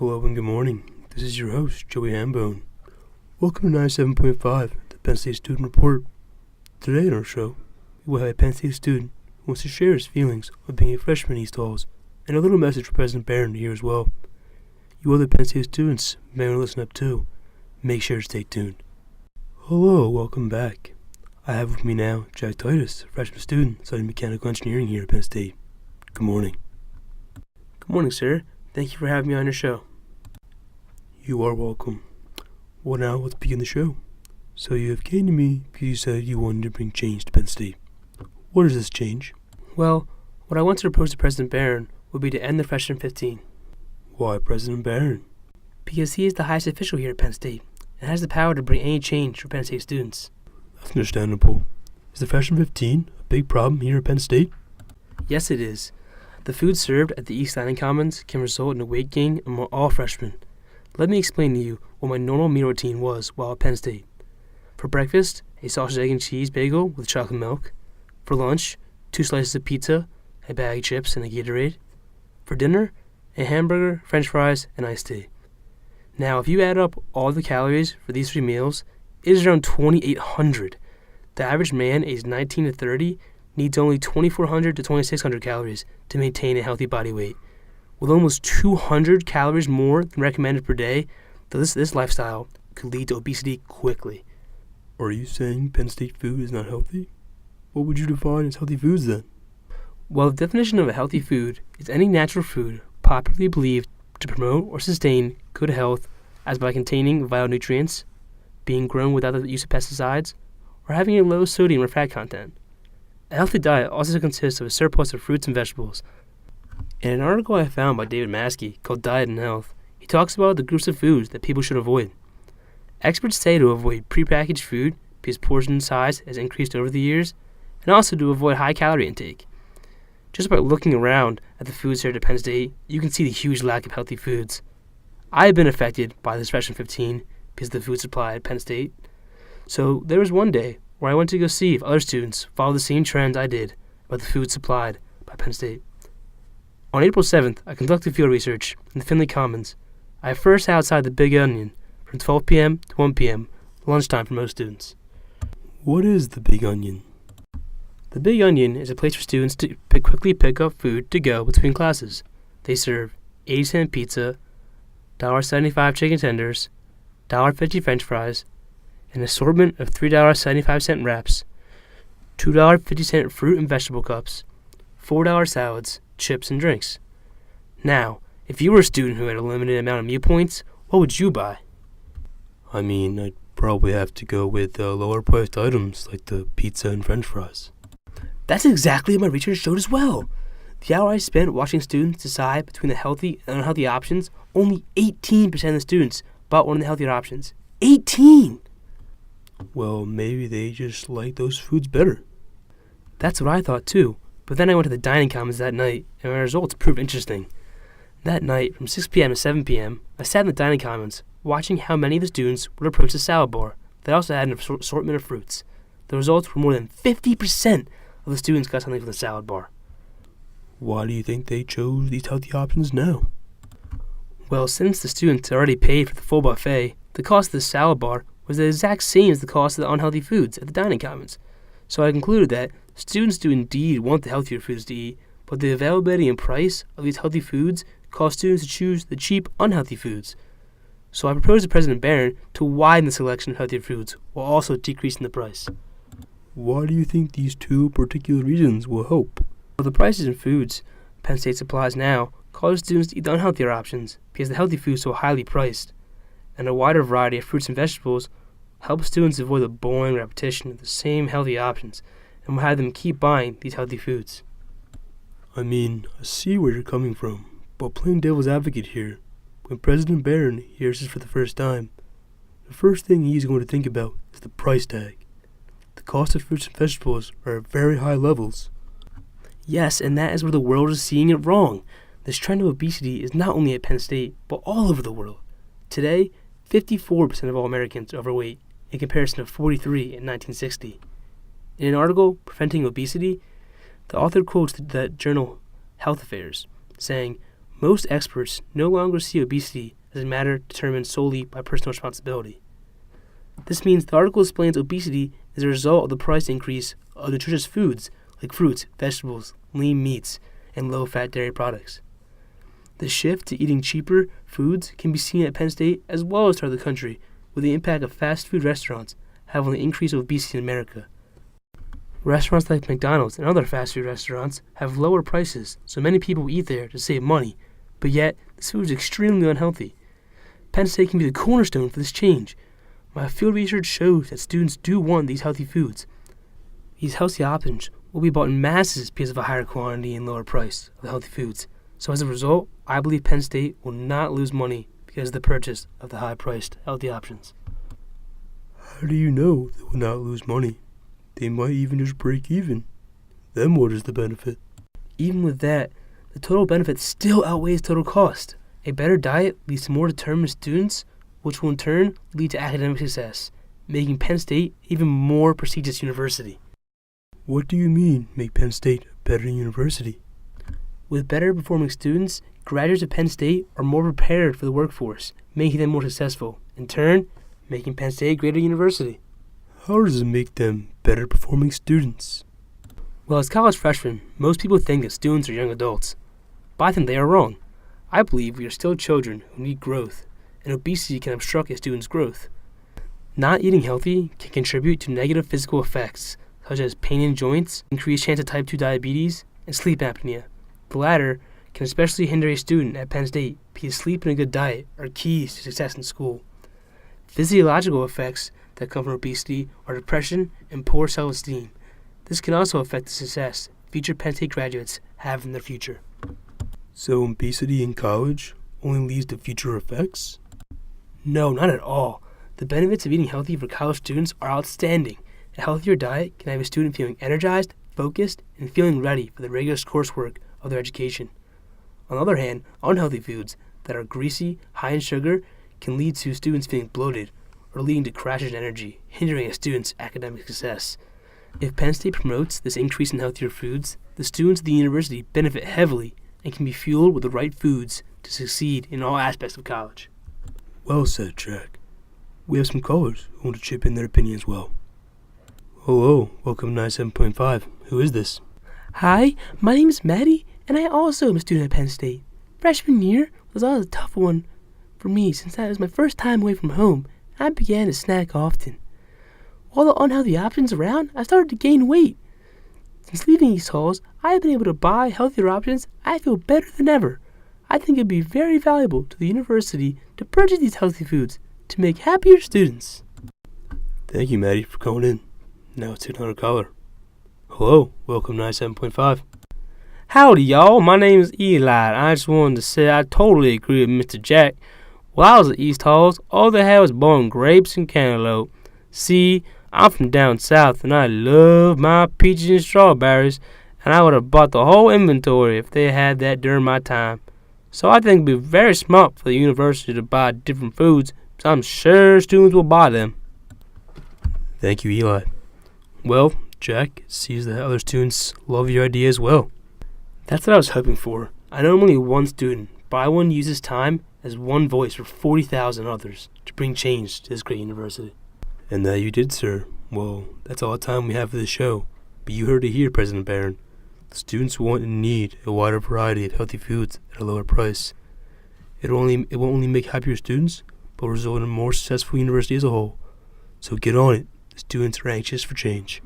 Hello and good morning. This is your host, Joey Hambone. Welcome to 97.5, the Penn State Student Report. Today on our show, we will have a Penn State student who wants to share his feelings of being a freshman in East Halls, and a little message for President Barron to hear as well. You other Penn State students may want to listen up too. Make sure to stay tuned. Hello, welcome back. I have with me now Jack Titus, a freshman student studying mechanical engineering here at Penn State. Good morning. Good morning, sir. Thank you for having me on your show. You are welcome. Well, now let's begin the show. So you have came to me because you said you wanted to bring change to Penn State. What is this change? Well, what I want to propose to President Barron would be to end the freshman 15. Why President Barron? Because he is the highest official here at Penn State and has the power to bring any change for Penn State students. That's understandable. Is the freshman 15 a big problem here at Penn State? Yes, it is. The food served at the East Dining Commons can result in a weight gain among all freshmen. Let me explain to you what my normal meal routine was while at Penn State. For breakfast, a sausage, egg, and cheese bagel with chocolate milk. For lunch, 2 slices of pizza, a bag of chips, and a Gatorade. For dinner, a hamburger, french fries, and iced tea. Now, if you add up all the calories for these 3 meals, it is around 2,800. The average man aged 19 to 30 needs only 2,400 to 2,600 calories to maintain a healthy body weight. With almost 200 calories more than recommended per day, this lifestyle could lead to obesity quickly. Are you saying Penn State food is not healthy? What would you define as healthy foods then? Well, the definition of a healthy food is any natural food popularly believed to promote or sustain good health as by containing vital nutrients, being grown without the use of pesticides, or having a low sodium or fat content. A healthy diet also consists of a surplus of fruits and vegetables. In an article I found by David Maskey called Diet and Health, he talks about the groups of foods that people should avoid. Experts say to avoid prepackaged food because portion size has increased over the years, and also to avoid high calorie intake. Just by looking around at the foods here at Penn State, you can see the huge lack of healthy foods. I have been affected by this freshman 15 because of the food supply at Penn State. So there was one day where I went to go see if other students followed the same trends I did about the food supplied by Penn State. On April 7th, I conducted field research in the Finley Commons. I first sat outside the Big Onion from 12 p.m. to 1 p.m., lunchtime for most students. What is the Big Onion? The Big Onion is a place for students to quickly pick up food to go between classes. They serve 80-cent pizza, $1.75 chicken tenders, $1.50 french fries, an assortment of $3.75 wraps, $2.50 fruit and vegetable cups, $4 salads, chips, and drinks. Now, if you were a student who had a limited amount of meal points, what would you buy? I'd probably have to go with lower priced items like the pizza and french fries. That's exactly what my research showed as well. The hour I spent watching students decide between the healthy and unhealthy options, only 18% of the students bought one of the healthier options. 18! Well, maybe they just like those foods better. That's what I thought too, but then I went to the dining commons that night, and my results proved interesting. That night, from 6 p.m. to 7 p.m., I sat in the dining commons, watching how many of the students would approach the salad bar that also had an assortment of fruits. The results were more than 50% of the students got something from the salad bar. Why do you think they chose these healthy options now? Well, since the students had already paid for the full buffet, the cost of the salad bar was the exact same as the cost of the unhealthy foods at the dining commons. So I concluded that students do indeed want the healthier foods to eat, but the availability and price of these healthy foods cause students to choose the cheap, unhealthy foods. So I proposed to President Barron to widen the selection of healthier foods while also decreasing the price. Why do you think these 2 particular reasons will help? Well, the prices in foods Penn State supplies now cause students to eat the unhealthier options because the healthy foods are so highly priced, and a wider variety of fruits and vegetables help students avoid the boring repetition of the same healthy options and will have them keep buying these healthy foods. I see where you're coming from, but playing devil's advocate here, when President Barron hears this for the first time, the first thing he's going to think about is the price tag. The cost of fruits and vegetables are at very high levels. Yes, and that is where the world is seeing it wrong. This trend of obesity is not only at Penn State, but all over the world. Today, 54% of all Americans are overweight, in comparison to 43 in 1960. In an article, Preventing Obesity, the author quotes the journal Health Affairs, saying, Most experts no longer see obesity as a matter determined solely by personal responsibility. This means the article explains obesity is a result of the price increase of nutritious foods like fruits, vegetables, lean meats, and low-fat dairy products. The shift to eating cheaper foods can be seen at Penn State as well as throughout the country, with the impact of fast food restaurants having on the increase of obesity in America. Restaurants like McDonald's and other fast food restaurants have lower prices, so many people eat there to save money, but yet this food is extremely unhealthy. Penn State can be the cornerstone for this change. My field research shows that students do want these healthy foods. These healthy options will be bought in masses because of a higher quantity and lower price of the healthy foods. So as a result, I believe Penn State will not lose money because of the purchase of the high-priced healthy options. How do you know they will not lose money? They might even just break even. Then what is the benefit? Even with that, the total benefit still outweighs total cost. A better diet leads to more determined students, which will in turn lead to academic success, making Penn State an even more prestigious university. What do you mean, make Penn State a better university? With better performing students, graduates of Penn State are more prepared for the workforce, making them more successful, in turn, making Penn State a greater university. How does it make them better performing students? Well, as college freshmen, most people think that students are young adults, but I think they are wrong. I believe we are still children who need growth, and obesity can obstruct a student's growth. Not eating healthy can contribute to negative physical effects, such as pain in joints, increased chance of type 2 diabetes, and sleep apnea. The latter can especially hinder a student at Penn State because sleep and a good diet are keys to success in school. Physiological effects that come from obesity are depression and poor self-esteem. This can also affect the success future Penn State graduates have in their future. So obesity in college only leads to future effects? No, not at all. The benefits of eating healthy for college students are outstanding. A healthier diet can have a student feeling energized, focused, and feeling ready for the rigorous coursework of their education. On the other hand, unhealthy foods that are greasy, high in sugar, can lead to students feeling bloated or leading to crashes in energy, hindering a student's academic success. If Penn State promotes this increase in healthier foods, the students of the university benefit heavily and can be fueled with the right foods to succeed in all aspects of college. Well said, Jack. We have some callers who want to chip in their opinion as well. Hello, welcome to 97.5. Who is this? Hi, my name is Maddie, and I also am a student at Penn State. Freshman year was always a tough one for me since that was my first time away from home. I began to snack often. With all the unhealthy options around, I started to gain weight. Since leaving East Halls, I have been able to buy healthier options. I feel better than ever. I think it would be very valuable to the university to purchase these healthy foods to make happier students. Thank you, Maddie, for calling in. Now let's take another caller. Hello, welcome to 97.5. Howdy, y'all. My name is Eli. I just wanted to say I totally agree with Mr. Jack. While I was at East Halls, all they had was blowing grapes and cantaloupe. See, I'm from down south, and I love my peaches and strawberries, and I would have bought the whole inventory if they had that during my time. So I think it would be very smart for the university to buy different foods, so I'm sure students will buy them. Thank you, Eli. Well, Jack, it seems that other students love your idea as well. That's what I was hoping for. I know I'm only one student, but I want to use this time as one voice for 40,000 others to bring change to this great university. And that you did, sir. Well, that's all the time we have for the show. But you heard it here, President Barron. The students want and need a wider variety of healthy foods at a lower price. It won't only make happier students, but will result in a more successful university as a whole. So get on it. The students are anxious for change.